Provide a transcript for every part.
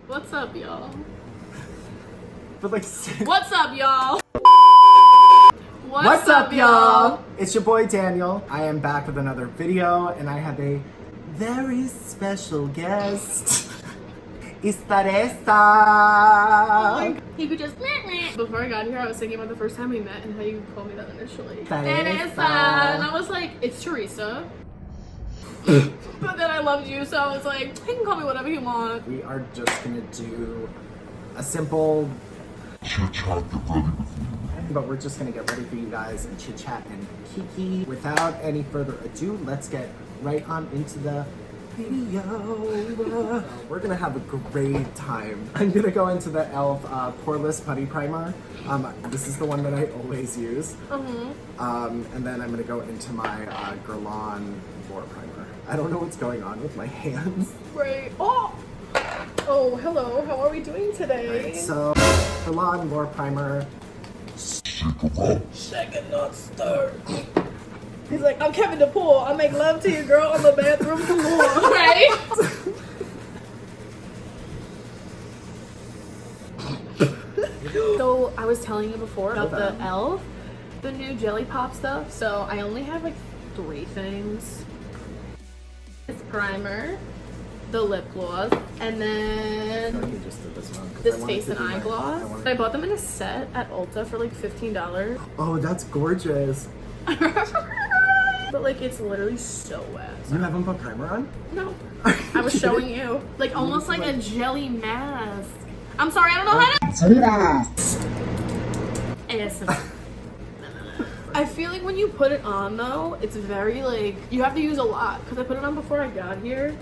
What's up, y'all? But like, what's up, y'all? What's up, y'all? It's your boy Daniel. I am back with another video, and I have a very special guest. It's Theresa. Oh, he could just before I got here, I was thinking about the first time we met and how you called me that initially. Theresa. And I was like, it's Theresa. But then I loved you, so I was like, he can call me whatever he wants. We are just gonna do a simple chit chat, get ready with you. But we're just gonna get ready for you guys and chit chat and kiki. Without any further ado, let's get right on into the video. We're gonna have a great time. I'm gonna go into the e.l.f. Poreless Putty Primer. This is the one that I always use. And then I'm gonna go into my Guerlain L'Or primer. I don't know what's going on with my hands. Right. Oh, hello. How are we doing today? Right, so, Guerlain L'Or primer. Shake and not stir. He's like, I'm Kevin the Pool. I make love to you, girl, on the bathroom floor. Right? So I was telling you before about the e.l.f., the new Jelly Pop stuff. So I only have like 3 things. This primer, the lip gloss, and then I think you just did this one. this face and eye gloss. I bought them in a set at Ulta for like $15. Oh, that's gorgeous. But like it's literally so wet. You haven't put primer on? No. I was showing you. Like almost like a jelly mask. I'm sorry, I don't know how to ASMR. I feel like when you put it on though, it's very like, you have to use a lot. Because I put it on before I got here.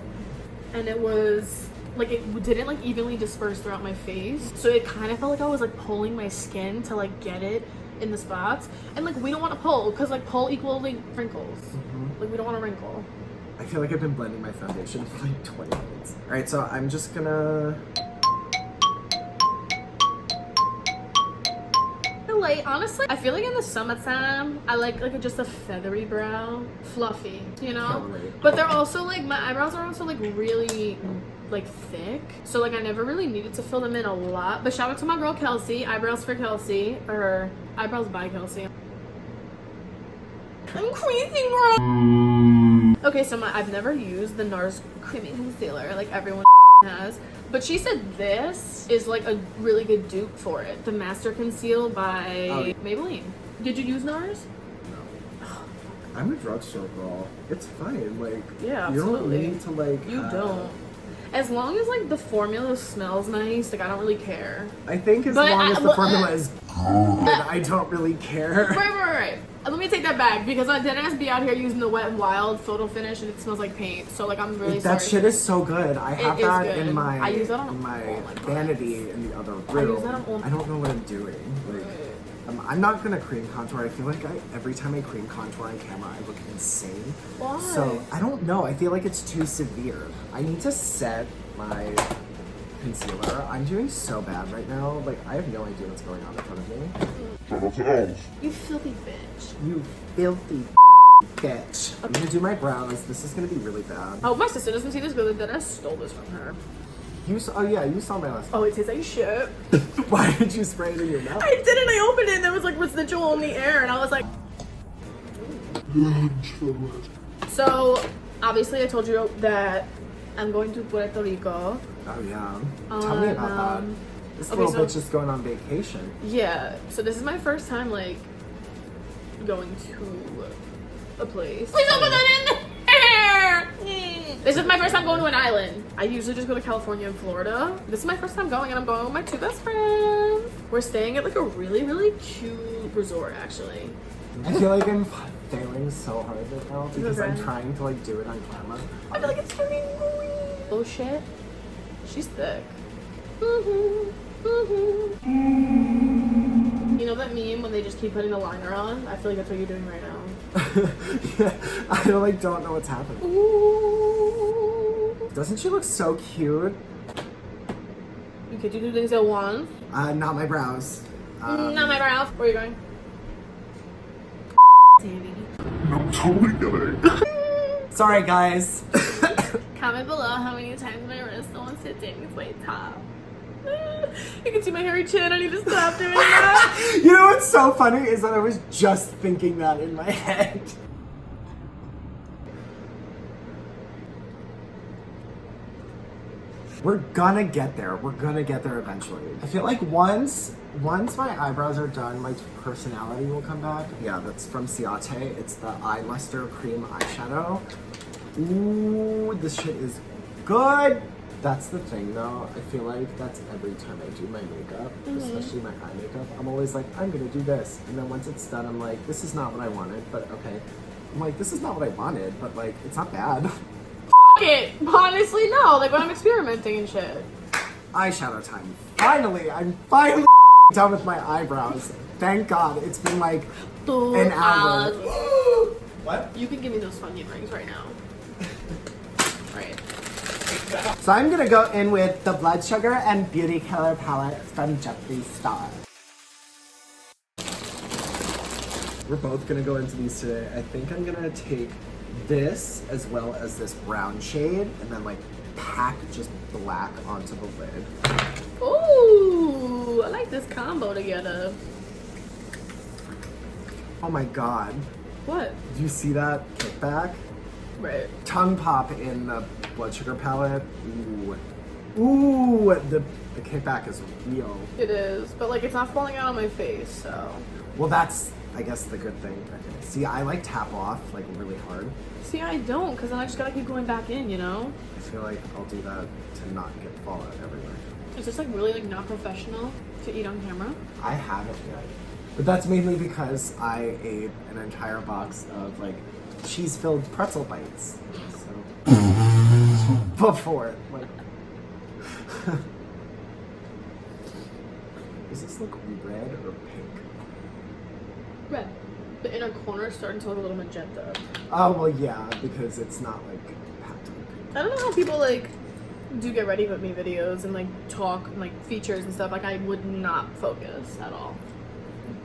And it was like, it didn't like evenly disperse throughout my face. So it kind of felt like I was like pulling my skin to like get it in the spots. And like we don't want to pull because like pull equals like wrinkles. Like we don't want to wrinkle. I feel like I've been blending my foundation for like 20 minutes. Alright, so I'm just gonna... Honestly, I feel like in the summertime, I like just a feathery brow, fluffy, you know? But they're also like, my eyebrows are also like really like thick. So like I never really needed to fill them in a lot. But shout out to my girl Kelsey, Eyebrows for Kelsey, or Eyebrows by Kelsey. I'm creasing, bro. Okay, so I've never used the NARS creamy concealer like everyone has. But she said this is like a really good dupe for it. The Master Conceal by Maybelline. Did you use NARS? No. I'm a drugstore girl. It's fine. Like, yeah, you absolutely. don't need to like... You don't. As long as like the formula smells nice, like I don't really care. I think as long as the formula is good, I don't really care. Right. Let me take that back because I didn't be out here using the Wet n Wild photo finish and it smells like paint. So like I'm really sorry. That shit is so good. I have that in my I use that on my vanity in the other room. I use that on I don't know what I'm doing. Like, I'm not gonna cream contour. I feel like every time I cream contour on camera, I look insane. Why? So I don't know. I feel like it's too severe. I need to set my concealer. I'm doing so bad right now. Like I have no idea what's going on in front of me. You filthy bitch. You filthy bitch. I'm gonna do my brows. This is gonna be really bad. Oh, my sister doesn't see this good. Then I stole this from her. You saw? Oh yeah, you saw my last. Oh, it tastes like shit. Why did you spray it in your mouth? I didn't. I opened it and there was like residual in the air, and I was like. So obviously, I told you that I'm going to Puerto Rico. Oh yeah. Tell me about that. This little bitch is going on vacation. Yeah. So this is my first time like going to a place. Please don't put that in there. This is my first time going to an island. I usually just go to California and Florida. This is my first time going, and I'm going with my 2 best friends. We're staying at like a really, really cute resort, actually. I feel like I'm failing so hard right now because I'm trying to like do it on camera. I feel like it's turning green. Oh shit, she's thick. You know that meme when they just keep putting the liner on? I feel like that's what you're doing right now. Yeah, I like don't know what's happening. Ooh. Doesn't she look so cute? Could you do things at once? Not my brows. Not my brows. Where are you going? No, I'm totally kidding. Sorry, guys. Comment below how many times my wrist wants to take this way top. You can see my hairy chin. I need to stop doing that. You know what's so funny is that I was just thinking that in my head. We're gonna get there. We're gonna get there eventually. I feel like once my eyebrows are done, my personality will come back. Yeah, that's from Ciate. It's the Eye Luster Cream Eyeshadow. Ooh, this shit is good. That's the thing though. I feel like that's every time I do my makeup, especially my eye makeup. I'm always like, I'm gonna do this. And then once it's done, I'm like, this is not what I wanted, but okay. I'm like, this is not what I wanted, but like, it's not bad. It. Honestly, no. Like when I'm experimenting and shit. Eyeshadow time. Finally, I'm finally done with my eyebrows. Thank God. It's been like an hour. What? You can give me those Funyun rings right now. Right. So I'm gonna go in with the Blood Sugar and Beauty Killer palette from Jeffree Star. We're both gonna go into these today. I think I'm gonna take this as well as this brown shade and then like pack just black onto the lid. Ooh, I like this combo together. Oh my God. What? Do you see that kickback? Right. Tongue pop in the Blood Sugar palette. Ooh. Ooh, the kickback is real. It is, but like it's not falling out on my face, so. Well, that's, I guess, the good thing. Okay. See, I like tap off like really hard. See, I don't, because then I just gotta keep going back in, you know? I feel like I'll do that to not get fallout everywhere. Is this like really like not professional to eat on camera? I haven't yet. But that's mainly because I ate an entire box of like cheese-filled pretzel bites. So before, like, does this look red or pink? Red. The inner corner is starting to look a little magenta. Oh well, yeah, because it's not like packed on pink. I don't know how people like do get ready with me videos and like talk and, like features and stuff. Like I would not focus at all.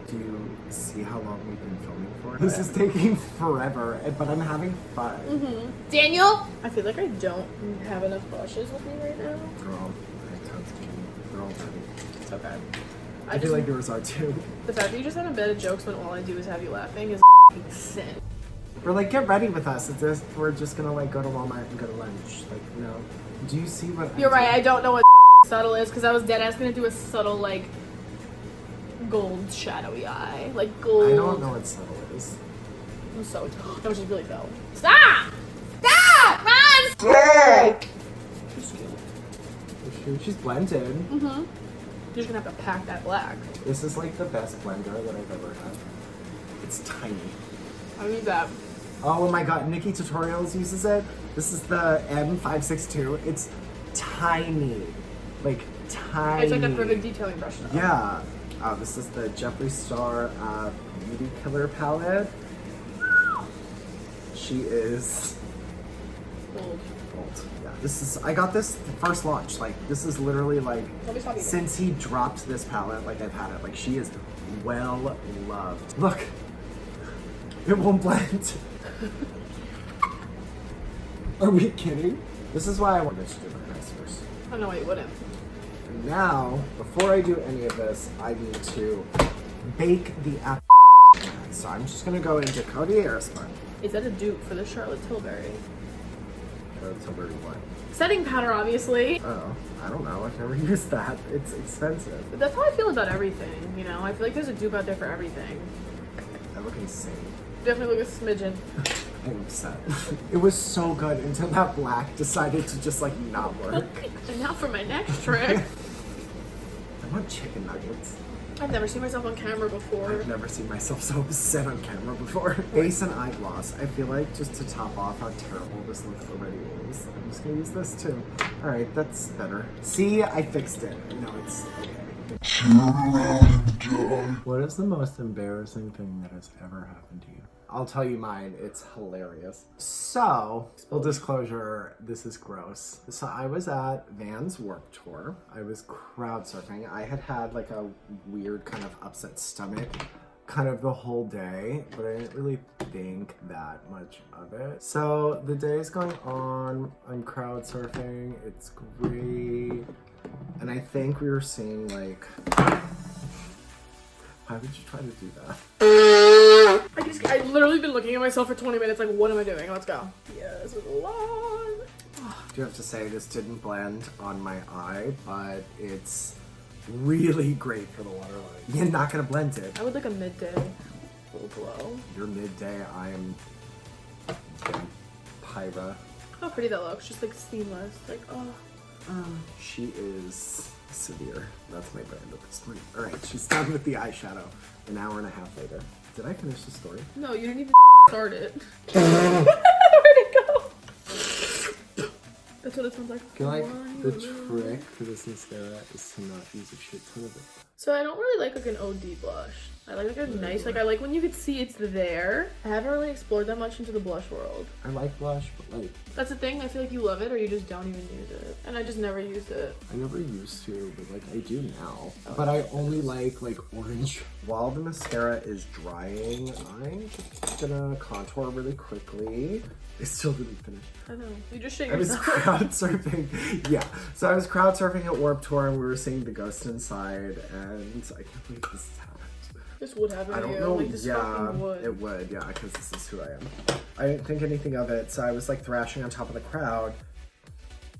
Do you see how long we've been filming for? This is taking forever, but I'm having fun. Daniel, I feel like I don't have enough brushes with me right now. Girl, I have tons of candy. They're all pretty. It's okay. I feel like yours are too. The fact that you just have a bit of jokes when all I do is have you laughing is sin. We're like, get ready with us. It's just, we're just gonna like go to Walmart and go to lunch. Like, no. Do you see what? You're right. I don't know what subtle is because I was dead ass gonna do a subtle like gold shadowy eye, like gold. I don't know what subtle is. I'm so. That was just really fell. Stop! Stop! Run! Stop! She's blended. You're just gonna have to pack that black. This is like the best blender that I've ever had. It's tiny. I need that. Oh my God, Nikki Tutorials uses it. This is the M562. It's tiny. Like, tiny. It's like a perfect detailing brush though. Yeah. This is the Jeffree Star Beauty Killer palette. She is Gold. gold. Yeah, this is, I got this the first launch. Like, this is literally like, since he dropped this palette, like I've had it. Like, she is well loved. Look, it won't blend. Are we kidding? This is why I wanted to do my eyes first. I don't know why you wouldn't. And now, before I do any of this, I need to bake the apple. So I'm just gonna go into Coty Airspun. Is that a dupe for the Charlotte Tilbury? Tilbury what? Setting powder, obviously. Oh, I don't know. I've never used that. It's expensive. But that's how I feel about everything, you know? I feel like there's a dupe out there for everything. I look insane. Definitely look a smidgen. I'm upset. It was so good until that black decided to just like not work. And now for my next trick. I want chicken nuggets. I've never seen myself on camera before. I've never seen myself so upset on camera before. Base and eye gloss. I feel like just to top off how terrible this look already is, I'm just gonna use this too. Alright, that's better. See, I fixed it. No, it's okay. What is the most embarrassing thing that has ever happened to you? I'll tell you mine. It's hilarious. So, full disclosure, this is gross. So I was at Van's work tour. I was crowd surfing. I had like a weird kind of upset stomach kind of the whole day, but I didn't really think that much of it. So the day is going on. I'm crowd surfing. It's great. And I think we were seeing like, why would you try to do that? I've literally been looking at myself for 20 minutes like, what am I doing? Let's go. Yes, it's long. I do have to say this didn't blend on my eye, but it's really great for the waterline. You're not gonna blend it. I would like a midday little glow. Your midday, I am Pyra. How pretty that looks, just like seamless. Like, oh. She is severe. That's my brand at this point. All right, she's done with the eyeshadow. An hour and a half later. Did I finish the story? No, you didn't even start it. Where'd it go? That's what it sounds like. I feel like the trick for this mascara is to not use a shit ton of it. So I don't really like an OD blush. I like a nice, like I like when you can see it's there. I haven't really explored that much into the blush world. I like blush, but like... That's the thing, I feel like you love it or you just don't even use it. And I just never used it. I never used to, but like I do now. But I only like orange. While the mascara is drying, I'm just gonna contour really quickly. I still didn't finish. I know. You just shit I was yourself. crowd surfing. Yeah. So I was crowd surfing at Warped Tour and we were seeing The Ghost Inside, and I can't believe this has happened. This would happen I to don't you. know. Like, this fucking would. It would, yeah, because this is who I am. I didn't think anything of it, so I was like thrashing on top of the crowd.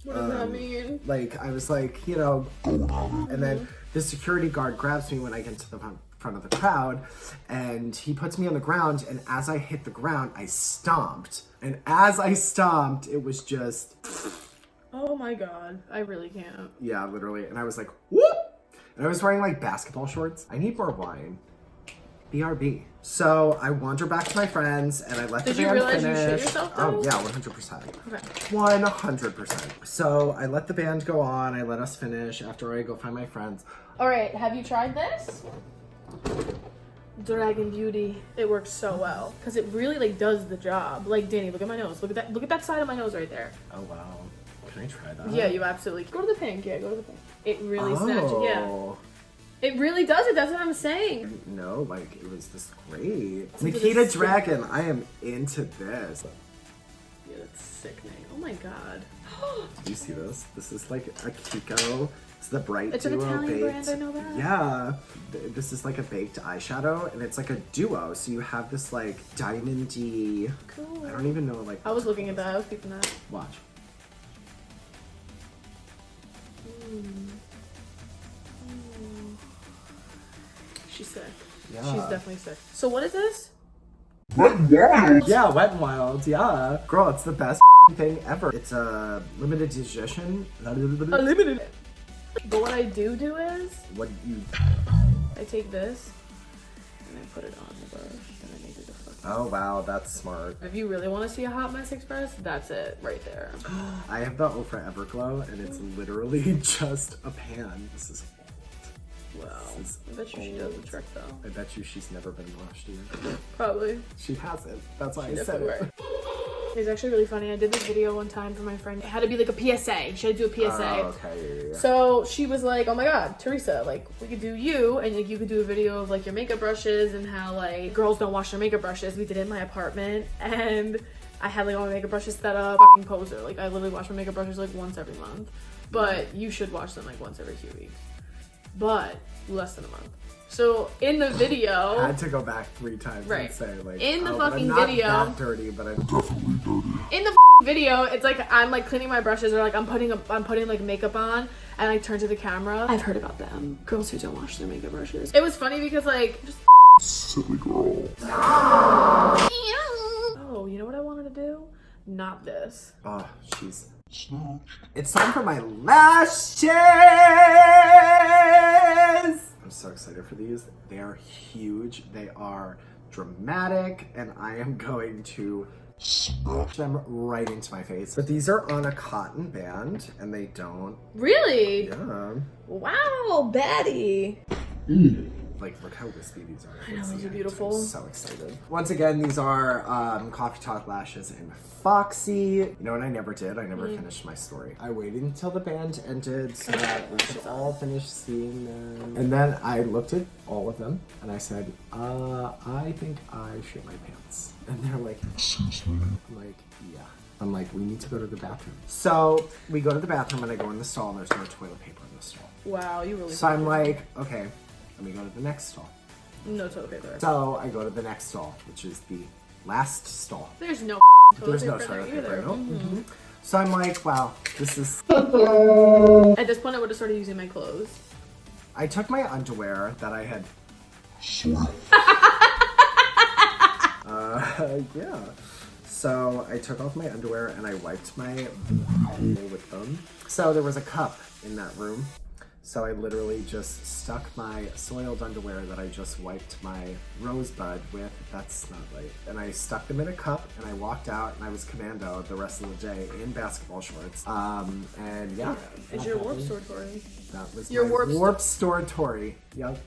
What does that mean? Like, I was like, you know, and then the security guard grabs me when I get to the front of the crowd, and he puts me on the ground, and as I hit the ground, I stomped. And as I stomped, it was just... Oh my god. I really can't. Yeah, literally. And I was like, whoop! And I was wearing like basketball shorts. I need more wine. BRB. So I wander back to my friends and I let the band finish. Did you realize you shit yourself though? Oh yeah, 100%. Okay. 100%. So I let the band go on. I let us finish after I go find my friends. All right, have you tried this? Dragon Beauty. It works so well because it really like does the job. Like Danny, look at my nose. Look at that side of my nose right there. Oh wow. Can I try that? Yeah, you absolutely. Go to the pink. Yeah, go to the pink. It really snatches. Yeah. It really does it. That's what I'm saying. No, like it was this great. Nikita Dragon. I am into this. Yeah, that's sickening. Oh my god. Did you see this? This is like a Kiko. It's the Bright It's Duo an Italian baked. brand, I know that. Yeah. This is like a baked eyeshadow, and it's like a duo. So you have this like diamondy. Cool. I don't even know like. I was looking at that. I was peeping that. Watch. She's sick. Yeah. She's definitely sick. So what is this? Wet n Wild. Yeah, Wet n Wild. Yeah. Girl, it's the best thing ever. It's a limited edition. Unlimited. But what I do is, What you? I take this and I put it on the brush and I make it the fuck. Oh wow, that's smart. If you really want to see a hot mess express, that's it right there. I have the Ochre Everglow, and it's literally just a pan. This is Wow. This is I bet you she does the trick though. I bet you she's never been washed either. Probably. She hasn't. That's why She I said it. definitely will. It's actually really funny. I did this video one time for my friend. It had to be like a PSA. She had to do a PSA. Oh, okay. Yeah. So she was like, oh my god, Theresa, like we could do you and like you could do a video of like your makeup brushes and how like girls don't wash their makeup brushes. We did it in my apartment and I had like all my makeup brushes set up. Fucking poser. Like I literally wash my makeup brushes like once every month. But you should wash them like once every 2 weeks. But less than a month. So in the video, I had to go back 3 times and say like, in the oh, fucking I'm not video, that dirty, but I'm definitely dirty. In the video, it's like I'm like cleaning my brushes or like I'm putting like makeup on and I turn to the camera. I've heard about them. Girls who don't wash their makeup brushes. It was funny because like just silly girl. Oh, you know what I wanted to do? Not this. Oh, she's. It's time for my lashes! I'm so excited for these. They are huge. They are dramatic, and I am going to smash them right into my face. But these are on a cotton band, and they don't. Really? Yeah. Wow, baddie. Like, look how wispy these are. I know, these are beautiful. I'm so excited. Once again, these are Coffee Talk lashes in Foxy. You know what I never did? I never finished my story. I waited until the band ended so that we could all finish seeing them. And then I looked at all of them and I said, I think I shit my pants. And they're like, excuse me? I'm like, yeah. I'm like, we need to go to the bathroom. So we go to the bathroom and I go in the stall and there's no toilet paper in the stall. Wow, you really. So I'm like, okay, let me go to the next stall. No toilet paper. So I go to the next stall, which is the last stall. There's no There's no toilet paper. No? So I'm like, wow, this is. At this point, I would have started using my clothes. I took my underwear that I had. Yeah. So I took off my underwear and I wiped my with them. So there was a cup in that room. So I literally just stuck my soiled underwear that I just wiped my rosebud with. That's not right. And I stuck them in a cup and I walked out and I was commando the rest of the day in basketball shorts. And yeah. It's your warp store Tori. That was Your my warp store Tori. Yep.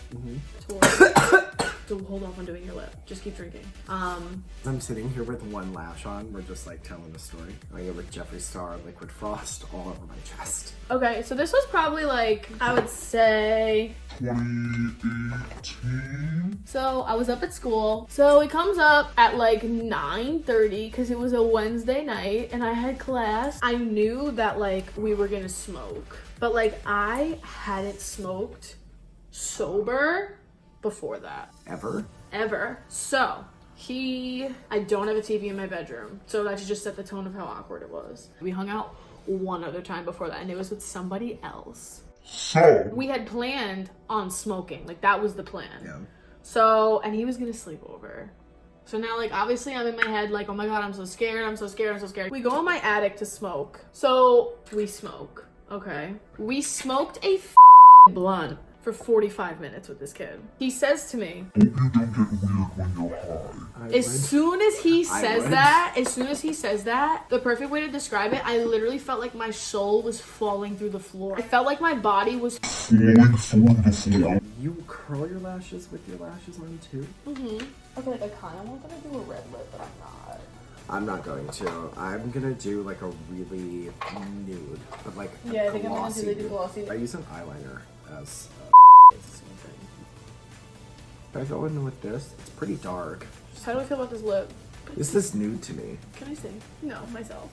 So hold off on doing your lip. Just keep drinking. I'm sitting here with one lash on. We're just like telling a story. I go with Jeffree Star Liquid Frost all over my chest. Okay, so this was probably like, I would say 2018. So I was up at school. So it comes up at like 9:30 because it was a Wednesday night and I had class. I knew that like we were gonna smoke, but like I hadn't smoked sober before that. Ever. So I don't have a TV in my bedroom. So that just set the tone of how awkward it was. We hung out one other time before that and it was with somebody else. So We had planned on smoking. Like that was the plan. Yeah. So, and he was gonna sleep over. So now like obviously I'm in my head like, oh my god, I'm so scared. We go in my attic to smoke. So we smoke. Okay. We smoked a f***ing blunt for 45 minutes with this kid. He says to me, hope you don't get weird when you're high. as soon as he says that, the perfect way to describe it, I literally felt like my soul was falling through the floor. I felt like my body was Falling through the floor. You curl your lashes with your lashes on too? Okay, like I kind of want to do a red lip, but I'm not. I'm not going to. I'm gonna do like a really nude, but like Yeah, I think I'm gonna do the nude. glossy. I use an eyeliner as if I go in with this, it's pretty dark. How do I feel about this lip? Is this nude to me? Can I sing? No, myself.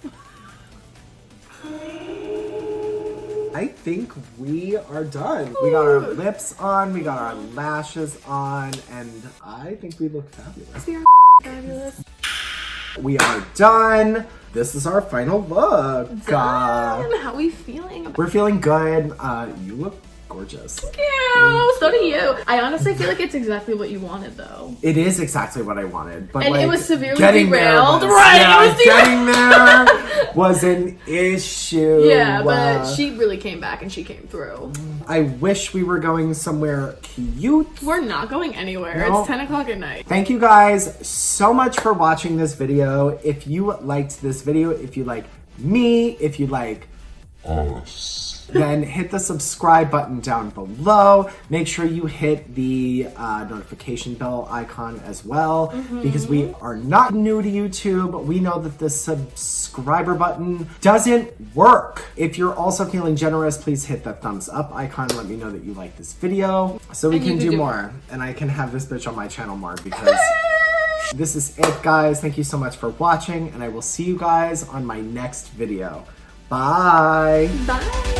I think we are done. We got our lips on, we got our lashes on, and I think we look fabulous. We are fabulous. We are done. This is our final look. How are we feeling? We're feeling good. You look gorgeous. Thank you. So do you. I honestly feel like it's exactly what you wanted, though. It is exactly what I wanted, but And like, it was severely getting there derailed, was- right? Yeah, It was getting there was an issue. Yeah, but she really came back and she came through. I wish we were going somewhere cute. We're not going anywhere. No. It's 10 o'clock at night. Thank you guys so much for watching this video. If you liked this video, if you like me, if you like Us. then hit the subscribe button down below. Make sure you hit the notification bell icon as well, because we are not new to YouTube. We know that the subscriber button doesn't work. If you're also feeling generous, please hit the thumbs up icon. Let me know that you like this video so we can do more. And I can have this bitch on my channel more because this is it, guys. Thank you so much for watching, and I will see you guys on my next video. Bye. Bye.